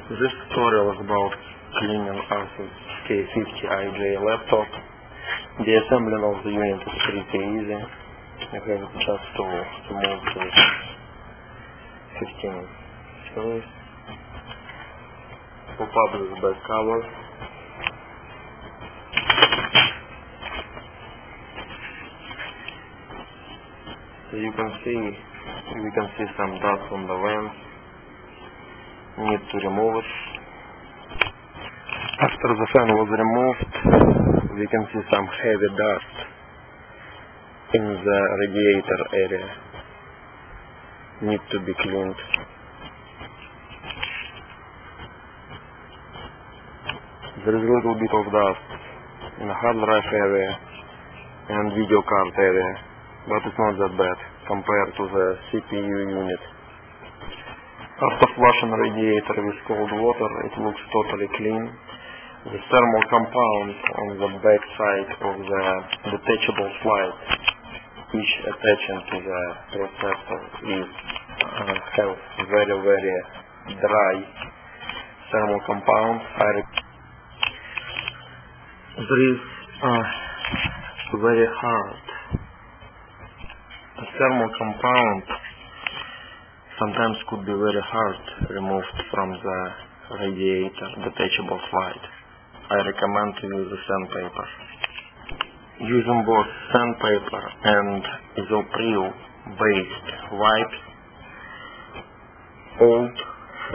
This tutorial is about cleaning Asus K50IJ laptop. The assembling of the unit is pretty easy. You have just to remove the 15 screws, pop up the back cover, as you can see, we can see some dust on the vents. Need to remove it. After the fan was removed, we can see some heavy dust in the radiator area. Need to be cleaned. There is a little bit of dust in the hard drive area and video card area, but it's not that bad compared to the CPU unit. After flushing the radiator with cold water, it looks totally clean. The thermal compound on the back side of the detachable slide, each attaching to the processor, have very dry thermal compound. There is very hard thermal compound. Sometimes could be very hard removed from the radiator detachable slide. I recommend to use the sandpaper. Using both sandpaper and isoprene based wipes, old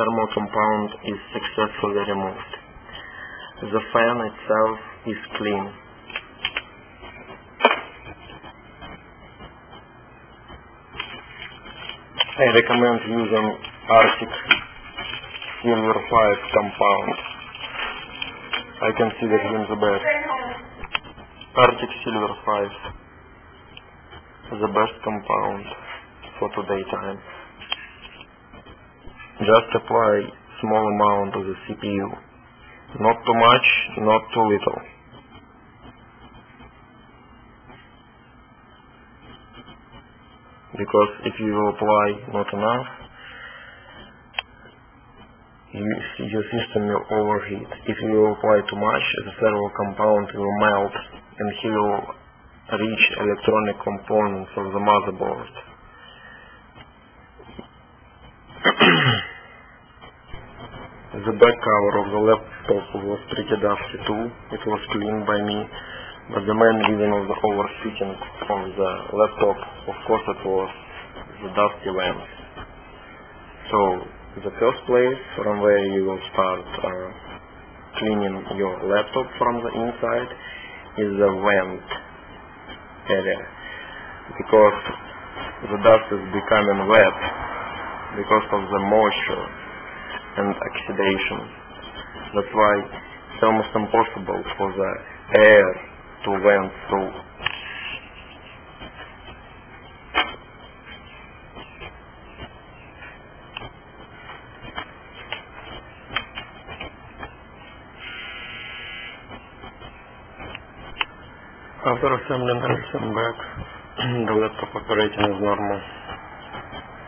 thermal compound is successfully removed. The fan itself is clean. I recommend using Arctic Silver 5 compound. I consider him the best. Arctic Silver 5 is the best compound for today time. Just apply small amount of the CPU. Not too much, not too little. Because if you apply not enough, your system will overheat. If you apply too much, the thermal compound will melt and he will reach electronic components of the motherboard. The back cover of the laptop was pretty dusty too. It was cleaned by me. But the main reason of the overfitting on the laptop, of course, it was the dusty vents. So, the first place from where you will start cleaning your laptop from the inside is the vent area, because the dust is becoming wet because of the moisture and oxidation. That's why it's almost impossible for the air to vent through. After assembling everything back, the laptop operating is normal.